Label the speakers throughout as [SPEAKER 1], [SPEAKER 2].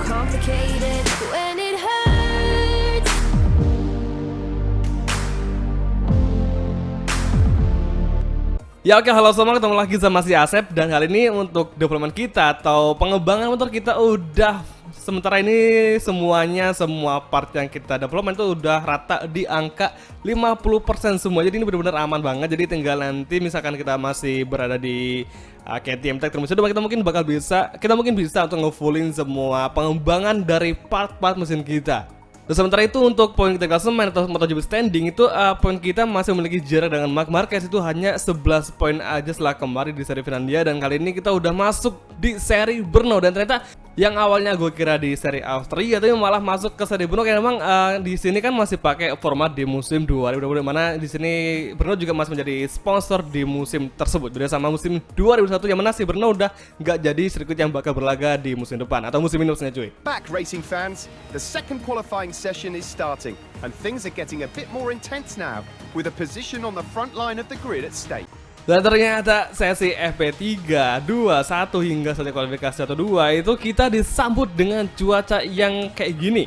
[SPEAKER 1] complicated when it hurts.
[SPEAKER 2] Ya oke, halo semua, ketemu lagi sama si Asep. Dan kali ini untuk development kita atau pengembangan motor kita udah sementara ini semua part yang kita development itu udah rata di angka 50% semua. Jadi ini benar-benar aman banget. Jadi tinggal nanti misalkan kita masih berada di KTM Tech terus kita mungkin bisa untuk ngefullin semua pengembangan dari part-part mesin kita. Dan sementara itu untuk poin kita klasemen atau MotoGP standing itu poin kita masih memiliki jarak dengan Marc Marquez itu hanya 11 poin aja setelah kemarin di seri Finlandia, dan kali ini kita udah masuk di seri Brno. Dan ternyata yang awalnya gue kira di seri Austria tapi malah masuk ke seri Brno, karena memang di sini kan masih pakai format di musim 2020, mana di sini Brno juga masih menjadi sponsor di musim tersebut. Beda sama musim 2021 yang mana si Brno udah nggak jadi sirkuit yang bakal berlaga di musim depan atau musim ini maksudnya cuy.
[SPEAKER 3] Back racing fans, the second qualifying session is starting and things are getting a bit more intense now with a position on the front line of the grid at stake.
[SPEAKER 2] Dan ternyata sesi FP3, 2, 1 hingga sesi kualifikasi 1, 2 itu kita disambut dengan cuaca yang kayak gini.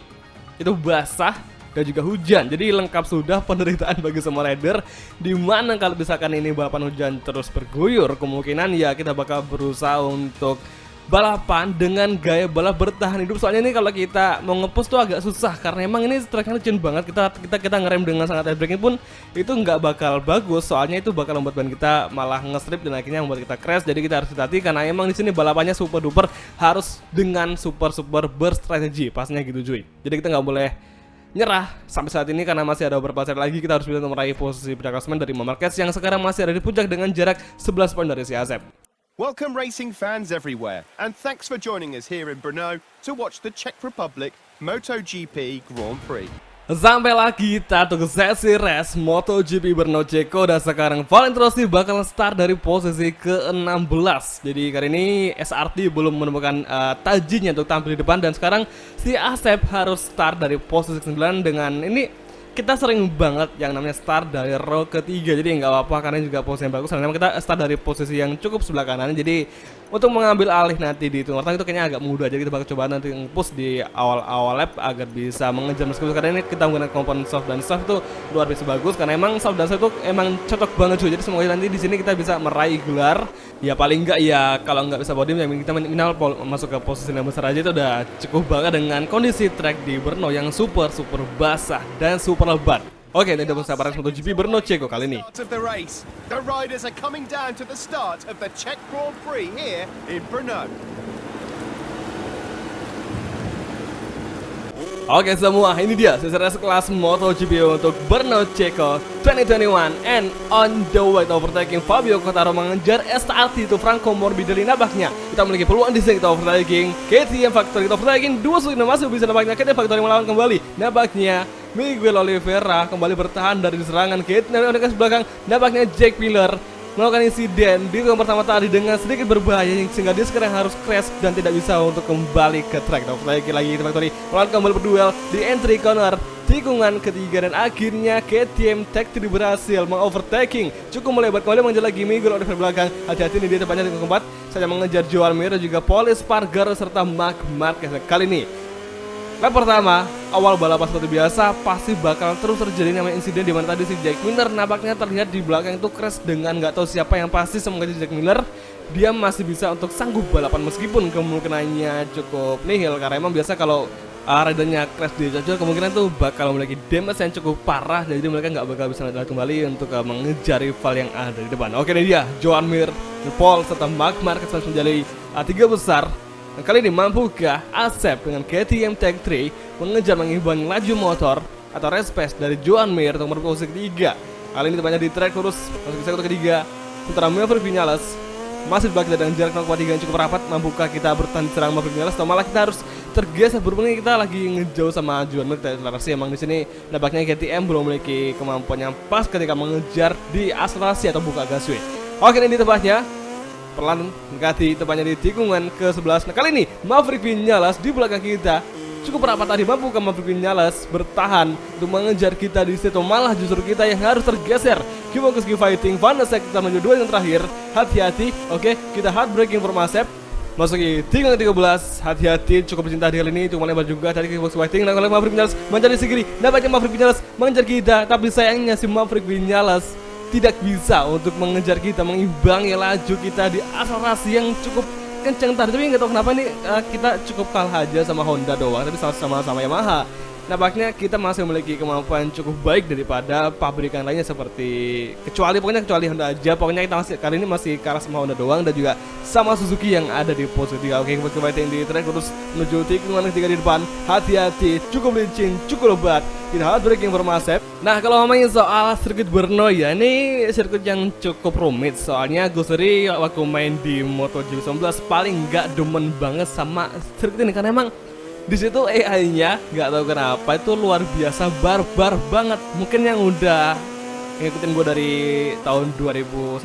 [SPEAKER 2] Itu basah dan juga hujan. Jadi lengkap sudah penderitaan bagi semua rider. Dimana kalau misalkan ini balapan hujan terus berguyur, kemungkinan ya kita bakal berusaha untuk balapan dengan gaya balap bertahan hidup. Soalnya ini kalau kita mau ngepush tuh agak susah karena emang ini tracknya licin banget. Kita ngerem dengan sangat tight braking pun itu nggak bakal bagus. Soalnya itu bakal membuat ban kita malah nge-strip dan akhirnya membuat kita crash. Jadi kita harus hati-hati karena emang di sini balapannya super duper harus dengan super berstrategi. Pasnya gitu cuy. Jadi kita nggak boleh nyerah sampai saat ini karena masih ada beberapa set lagi. Kita harus bisa meraih posisi klasemen dari Marc Marquez yang sekarang masih ada di puncak dengan jarak 11 poin dari si Asep.
[SPEAKER 3] Welcome racing fans everywhere and thanks for joining us here in Brno to watch the Czech Republic MotoGP Grand Prix.
[SPEAKER 2] Sampailah kita ke sesi race MotoGP Brno Ceko, dan sekarang Valentino Rossi bakal start dari posisi ke-16. Jadi kali ini SRT belum menemukan tajinya untuk tampil di depan, dan sekarang si Asep harus start dari posisi ke-9. Dengan ini kita sering banget yang namanya start dari row ketiga, jadi nggak apa-apa karena juga posisi yang bagus. Karena kita start dari posisi yang cukup sebelah kanan, jadi untuk mengambil alih nanti di hitung pertama itu kayaknya agak mudah. Jadi kita bakal coba nanti nge-push di awal-awal lap agar bisa mengejar meskipun karena ini kita menggunakan komponen soft dan soft itu luar biasa bagus karena emang soft dan soft itu emang cocok banget cuy. Jadi semoga nanti di sini kita bisa meraih gelar. Ya paling enggak ya kalau nggak bisa podium yang kita minimal masuk ke posisi yang besar aja itu udah cukup banget dengan kondisi track di Brno yang super basah dan super lebat. Oke, ini udah sabaran MotoGP Brno Ceko kali ini.
[SPEAKER 3] Of the race, the riders are coming down to the start of the Czech Grand Prix here in Brno.
[SPEAKER 2] Oke semua, ini dia sesi race kelas MotoGP untuk Brno Ceko 2021, and on the way to overtaking Fabio Quartararo mengejar SRT itu Franco Morbidelli. Nampaknya kita memiliki peluang di sini kita overtaking KTM Factory, kita overtaking 2 masih bisa. Nampaknya KTM Factory melawan kembali. Nampaknya Miguel Oliveira kembali bertahan dari serangan KTM di belakang. Nampaknya Jack Miller melakukan insiden di tikungan pertama tadi dengan sedikit berbahaya sehingga dia sekarang harus crash dan tidak bisa untuk kembali ke track. Lagi Factory melawan kembali berduel di entry corner tikungan ketiga, dan akhirnya KTM Tech 3 berhasil mengovertaking cukup melebar kembali mengejar lagi Miguel Oliveira belakang. Hati-hati nih, dia tepatnya di tikungan keempat saja mengejar Joan Mir dan juga Paul Espargaro serta Marc Marquez. Kali ini lap pertama, awal balapan seperti biasa pasti bakal terus terjadi namanya insiden di mana tadi si Jack Miller nampaknya terlihat di belakang itu crash dengan nggak tahu siapa yang pasti. Semoga Jack Miller dia masih bisa untuk sanggup balapan meskipun kemungkinannya cukup nihil karena emang biasa kalau ridernya crash di jajal kemungkinan tuh bakal memiliki damage yang cukup parah, jadi mereka nggak bakal bisa lanjut kembali untuk mengejar rival yang ada di depan. Oke, ini dia Joan Mir, Paul serta Marc Marquez menjadi 3 besar. Dan kali ini mampukah Asep dengan KTM Tech 3 mengejar mengimbangi laju motor atau race pace dari Joan Mir untuk posisi ketiga. Kali ini tepatnya di track lurus masuk ke sektor ketiga. Sementara Maverick Vinales masih di belakang kita dengan jarak 0,3 yang cukup rapat. Mampukah kita bertahan serang Maverick Vinales atau malah kita harus tergeser berhubung kita lagi ngejauh sama Joan Mir. Kita deklarasi emang di sini nampaknya KTM belum memiliki kemampuan yang pas ketika mengejar di akselerasi atau buka gasway. Oke, ini tepatnya perlahan mendekati tepatnya di tikungan ke-11. Nah kali ini Maverick Vinales di belakang kita cukup rapat tadi. Mampukah Maverick Vinales bertahan untuk mengejar kita di situ, malah justru kita yang harus tergeser. Keep on keep fighting. Van der Sek kita menuju 2 yang terakhir. Hati-hati. Oke, kita hard braking from Asep. Masuki tikungan 13, hati-hati cukup cinta di kali ini. Cuma lebar juga dari kickbox fighting. Dan kalau Maverick Vinales mencari si kiri, nampaknya Maverick Vinales mengejar kita, tapi sayangnya si Maverick Vinales tidak bisa untuk mengejar kita, mengimbangi laju kita di akselerasi yang cukup kencang tadi. Tapi nggak tahu kenapa nih kita cukup kalah aja sama Honda doang, tapi sama-sama Yamaha. Nampaknya kita masih memiliki kemampuan cukup baik daripada pabrikan lainnya seperti kecuali Honda aja. Pokoknya kita masih kali ini masih kalah sama Honda doang dan juga sama Suzuki yang ada di pose 3. Oke, kita fighting di track terus menuju tikungan ketiga di depan. Hati-hati, cukup licin, cukup lebat. Kita hard braking bermasep. Nah, kalau ngomongin soal sirkuit Brno ya, ini sirkuit yang cukup rumit. Soalnya gue sendiri waktu main di MotoGP 19 paling nggak demen banget sama sirkuit ini karena emang di situ AI-nya nggak tahu kenapa itu luar biasa barbar banget. Mungkin yang udah ngikutin gue dari tahun 2019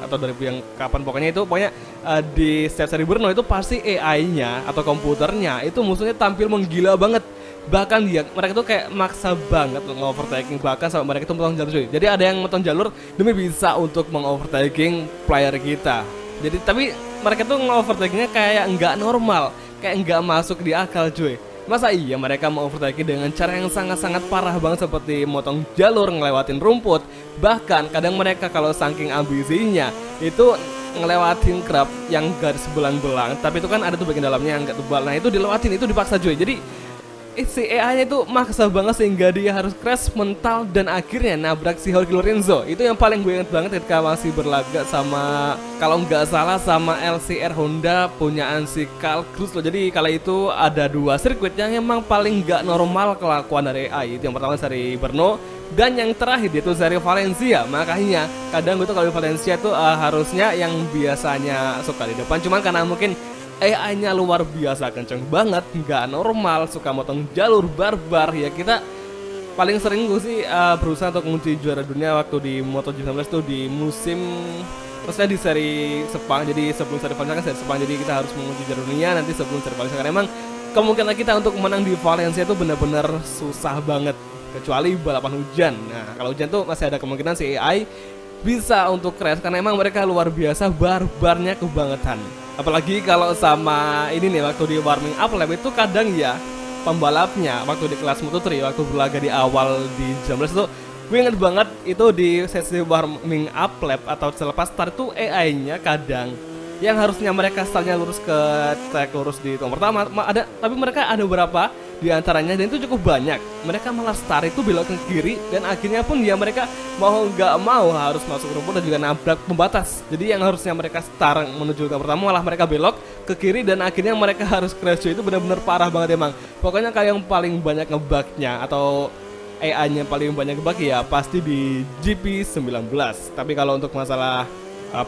[SPEAKER 2] atau 2000 yang kapan pokoknya di setiap seri Brno itu pasti AI-nya atau komputernya itu musuhnya tampil menggila banget. Bahkan mereka tuh kayak maksa banget untuk nge-overtaking, bahkan sampai mereka itu motong jalur cuy. Jadi ada yang motong jalur demi bisa untuk meng-overtaking player kita. Jadi tapi mereka tuh nge-overtakingnya kayak nggak normal, kayak nggak masuk di akal cuy. Masa iya mereka mau overtaking dengan cara yang sangat-sangat parah banget seperti motong jalur, ngelewatin rumput. Bahkan kadang mereka kalau saking ambisinya itu ngelewatin krab yang garis belang-belang, tapi itu kan ada tuh bagian dalamnya yang nggak tebal. Nah itu dilewatin, itu dipaksa cuy. Jadi si AI-nya itu maksa banget sehingga dia harus crash mental dan akhirnya nabrak si Jorge Lorenzo. Itu yang paling gue inget banget ketika masih berlaga sama, kalau nggak salah sama LCR Honda punyaan si Carl Cruz loh. Jadi kala itu ada 2 sirkuit yang emang paling nggak normal kelakuan dari AI. Itu yang pertama seri Brno dan yang terakhir itu seri Valencia. Makanya kadang gue tuh kalau di Valencia tuh harusnya yang biasanya suka di depan, cuman karena mungkin AI-nya luar biasa kenceng banget, nggak normal, suka motong jalur barbar ya. Kita paling sering gue sih berusaha untuk mengunci juara dunia waktu di MotoGP 19 tuh di musim, maksudnya di seri Sepang. Jadi sebelum seri Valencia kan seri Sepang, jadi kita harus mengunci juara dunia nanti sebelum seri Valencia. Karena emang kemungkinan kita untuk menang di Valencia itu benar-benar susah banget, kecuali balapan hujan. Nah kalau hujan tuh masih ada kemungkinan si AI bisa untuk crash karena emang mereka luar biasa barbarnya kebangetan. Apalagi kalau sama ini nih, waktu di warming up lap itu kadang ya pembalapnya waktu di kelas Moto3 waktu berlaga di awal di 19 itu gue inget banget itu di sesi warming up lap atau selepas start tuh AI-nya kadang yang harusnya mereka startnya lurus ke track lurus di tahun pertama ada, tapi mereka ada beberapa di antaranya dan itu cukup banyak mereka malah start itu belok ke kiri dan akhirnya pun ya mereka mau nggak mau harus masuk rumput dan juga nabrak pembatas. Jadi yang harusnya mereka start menuju ke pertama malah mereka belok ke kiri dan akhirnya mereka harus crash. Itu benar-benar parah banget emang. Pokoknya kayak yang paling banyak ngebugnya atau AI-nya paling banyak ngebug ya pasti di GP19. Tapi kalau untuk masalah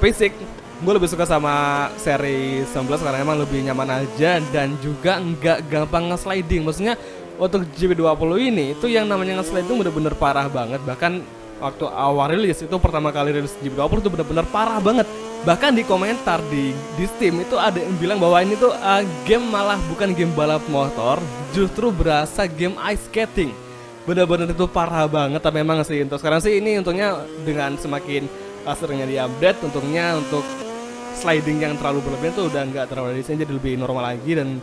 [SPEAKER 2] fisik, gue lebih suka sama seri 19 karena emang lebih nyaman aja dan juga nggak gampang nge-sliding. Maksudnya untuk GP20 ini itu yang namanya nge-sliding bener-bener parah banget. Bahkan waktu awal rilis itu pertama kali rilis GP20 itu bener-bener parah banget. Bahkan di komentar di Steam itu ada yang bilang bahwa ini tuh game malah bukan game balap motor, justru berasa game ice skating. Bener-bener itu parah banget. Tapi memang sih untuk sekarang sih ini untungnya dengan semakin seringnya di-update, untungnya untuk sliding yang terlalu berlebihan tuh udah nggak terlalu desain, jadi lebih normal lagi dan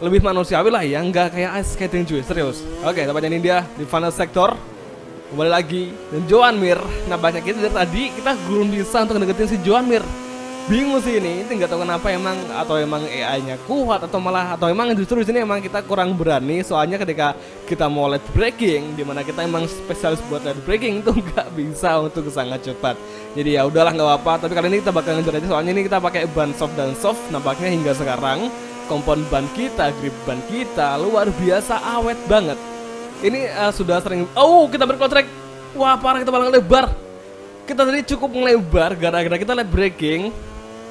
[SPEAKER 2] lebih manusiawi lah ya, nggak kayak ice skating cuy, serius. Oke, tampaknya ini dia di final sector kembali lagi dan Joan Mir. Nah banyak kita dari tadi kita belum bisa untuk deketin si Joan Mir. Bingung sih ini nggak tahu kenapa emang atau emang AI-nya kuat atau malah atau emang justru di sini emang kita kurang berani. Soalnya ketika kita mau lead braking, dimana kita emang spesialis buat lead braking itu nggak bisa untuk sangat cepat. Jadi ya udahlah nggak apa-apa. Tapi kali ini kita bakal ngejar aja soalnya ini kita pakai ban soft dan soft. Nampaknya hingga sekarang kompon ban kita, grip ban kita luar biasa awet banget. Ini sudah sering. Oh kita berkontrek. Wah parah, kita malah lebar. Kita tadi cukup ngelebar gara-gara kita lead braking.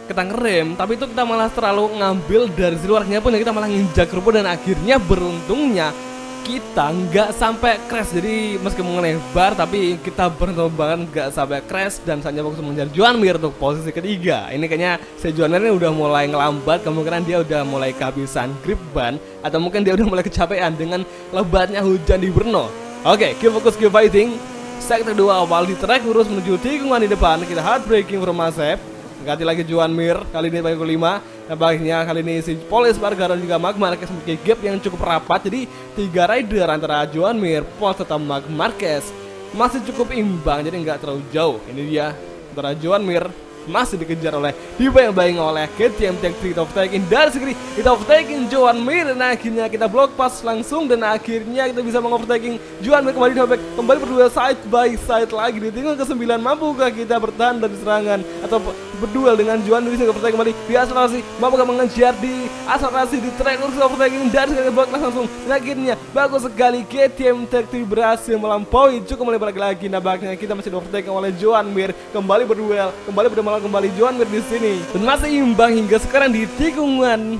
[SPEAKER 2] Kita ngerem, tapi itu kita malah terlalu ngambil dari luarnya pun ya kita malah nginjak rumput dan akhirnya beruntungnya kita nggak sampai crash. Jadi meskipun ngelebar tapi kita beruntung banget nggak sampai crash dan saatnya fokus mengejar Joan Mir untuk posisi ketiga. Ini kayaknya si Joan Mir ini udah mulai ngelambat, kemungkinan dia udah mulai kehabisan grip ban atau mungkin dia udah mulai kecapean dengan lebatnya hujan di Brno. Oke, keep fokus, keep fighting. Sektor 2 awal di track lurus menuju tikungan di depan, kita hard braking from Asep. Ganti lagi Joan Mir, kali ini pakai kelima. Nampaknya kali ini si Paul Espargaro dan juga Marc Marquez memiliki gap yang cukup rapat. Jadi 3 rider antara Joan Mir, Paul serta Marc Marquez masih cukup imbang, jadi nggak terlalu jauh. Ini dia antara Joan Mir masih dikejar oleh dibayang-bayang oleh KTM Tech 3 overtaking dari segeri kita overtaking Joan Mir, dan akhirnya kita block pass langsung dan akhirnya kita bisa mengovertaking Joan Mir kembali berdua side by side lagi di tinggal ke-9. Mampukah kita bertahan dari serangan atau berduel dengan Joan Mir? Bisa overtaking kembali di akselerasi, mampukah mengejar di akselerasi di track overtaking dari segeri block pass langsung, dan akhirnya bagus sekali KTM Tech 3 berhasil melampaui, cukup melebar lagi. Nampaknya kita masih overtaking oleh Joan Mir, kembali berduel, kembali Joan Mir di sini dan masih imbang hingga sekarang di tikungan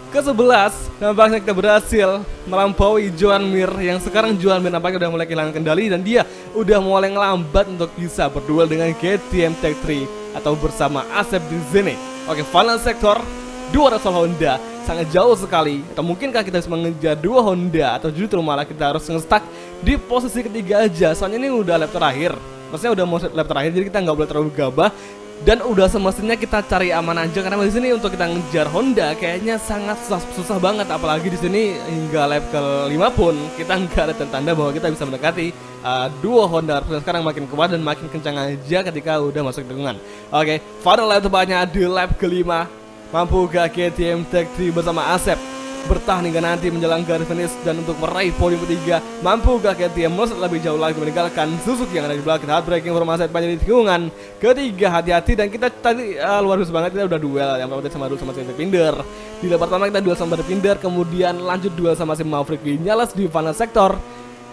[SPEAKER 2] ke-11. Nampaknya kita berhasil melampaui Joan Mir, yang sekarang Joan Mir nampaknya udah mulai kehilangan kendali dan dia udah mulai ngelambat untuk bisa berduel dengan KTM Tech 3 atau bersama Asep di sini. Oke, final sektor 2 Repsol Honda sangat jauh sekali, atau mungkinkah kita bisa mengejar 2 Honda, atau justru malah kita harus nge-stuck di posisi ketiga aja, soalnya ini udah lap terakhir. Maksudnya udah mau lap terakhir, jadi kita nggak boleh terlalu gabah. Dan udah semestinya kita cari aman aja, karena di sini untuk kita ngejar Honda kayaknya sangat susah banget. Apalagi di sini hingga lap ke-5 pun kita nggak ada tanda bahwa kita bisa mendekati duo Honda. Sekarang makin kuat dan makin kencang aja ketika udah masuk tikungan. Oke, final lap tepatnya di lap ke-5. Mampukah KTM Tech 3 bersama Asep bertahan hingga nanti menjelang garis finish dan untuk meraih podium ketiga? Mampukah KTM melesat lebih jauh lagi meninggalkan Suzuki yang ada di belakang? Heartbreaking informasi panjang di tikungan ketiga, hati-hati. Dan kita tadi luar biasa banget, kita udah duel yang pertama sama dulu sama si Pinder. Di lap pertama kita duel sama Pinder, kemudian lanjut duel sama si Maverick Vinales di final sektor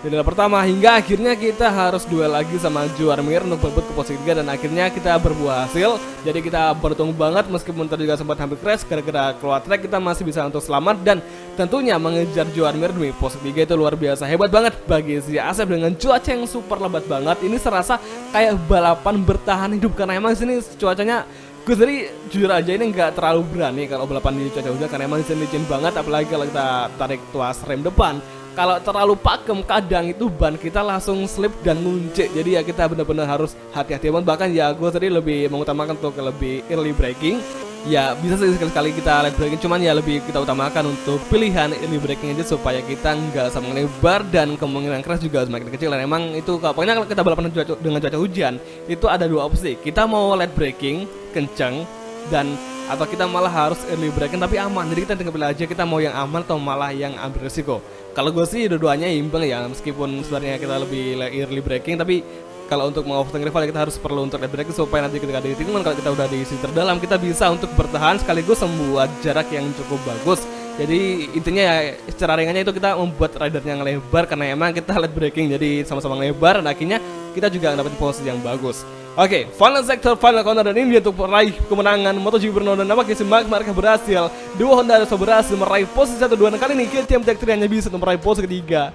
[SPEAKER 2] di lap pertama, hingga akhirnya kita harus duel lagi sama Joan Mir untuk berebut ke posisi 3, dan akhirnya kita berbuah hasil. Jadi kita beruntung banget, meskipun tadi juga sempat hampir crash gara-gara keluar track, kita masih bisa untuk selamat dan tentunya mengejar Joan Mir demi posisi 3. Itu luar biasa hebat banget bagi si Asep dengan cuaca yang super lebat banget. Ini serasa kayak balapan bertahan hidup, karena emang sini cuacanya gue sendiri jujur aja ini nggak terlalu berani kalau balapan di cuaca hujan, karena emang di sini licin banget, apalagi kalau kita tarik tuas rem depan. Kalau terlalu pakem kadang itu ban kita langsung slip dan nguncik. Jadi ya kita benar-benar harus hati-hati banget. Bahkan ya gue tadi lebih mengutamakan untuk lebih early braking. Ya bisa sih sekali-sekali kita late braking, cuman ya lebih kita utamakan untuk pilihan early braking aja supaya kita nggak sama lebar dan kemungkinan crash juga semakin kecil. Dan emang itu pokoknya kalau kita balapan dengan cuaca hujan itu ada 2 opsi. Kita mau late braking kenceng dan atau kita malah harus early braking tapi aman. Jadi kita tinggal pilih aja kita mau yang aman atau malah yang ambil risiko. Kalau gue sih dua-duanya imbang ya, meskipun sebenarnya kita lebih early braking, tapi kalau untuk mengovertake rival kita harus perlu untuk late braking supaya nanti ketika di tikungan kalau kita udah di sisi terdalam kita bisa untuk bertahan sekaligus membuat jarak yang cukup bagus. Jadi intinya ya secara ringannya itu kita membuat ridernya ngelebar karena emang kita late braking, jadi sama-sama ngelebar dan akhirnya kita juga dapat posisi yang bagus. Oke, final sector, final corner, dan ini dia untuk meraih kemenangan MotoGP Brno. Dan nampaknya si Marc Marquez berhasil, dua Honda berhasil meraih posisi 1-2. Dan kali ini KTM Tech 3 hanya bisa untuk meraih posisi ketiga.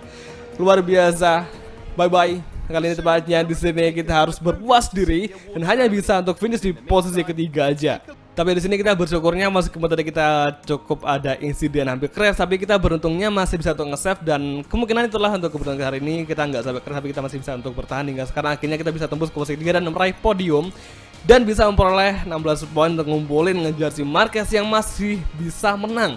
[SPEAKER 2] Luar biasa. Bye-bye. Kali ini tepatnya di sini kita harus berpuas diri dan hanya bisa untuk finish di posisi ketiga aja. Tapi di sini kita bersyukurnya meskipun tadi kita cukup ada insiden hampir crash, tapi kita beruntungnya masih bisa untuk nge-save, dan kemungkinan itulah untuk keberuntungan hari ini kita nggak sampai crash tapi kita masih bisa untuk bertahan hingga sekarang. Akhirnya kita bisa tembus ke posisi 3 dan meraih podium dan bisa memperoleh 16 poin untuk ngumpulin ngejar si Marquez yang masih bisa menang.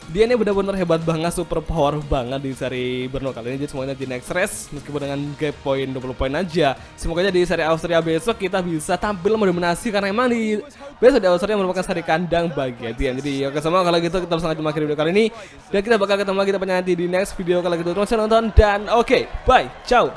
[SPEAKER 2] Dia ini benar-benar hebat banget, super power banget di seri Brno kali ini. Jadi semuanya di next race meskipun dengan gap poin 20 poin aja. Semoga di seri Austria besok kita bisa tampil mendominasi, karena emang di besok di Austria merupakan seri kandang bagi KTM. Jadi oke semua, kalau gitu kita langsung aja mengakhiri video kali ini dan kita bakal ketemu lagi nanti di next video. Kalau gitu terus nonton dan oke, bye, ciao.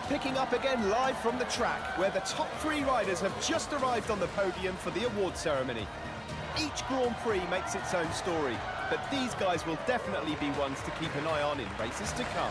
[SPEAKER 3] Picking up again live from the track, where the top 3 riders have just arrived on the podium for the award ceremony. Each Grand Prix makes its own story, but these guys will definitely be ones to keep an eye on in races to come.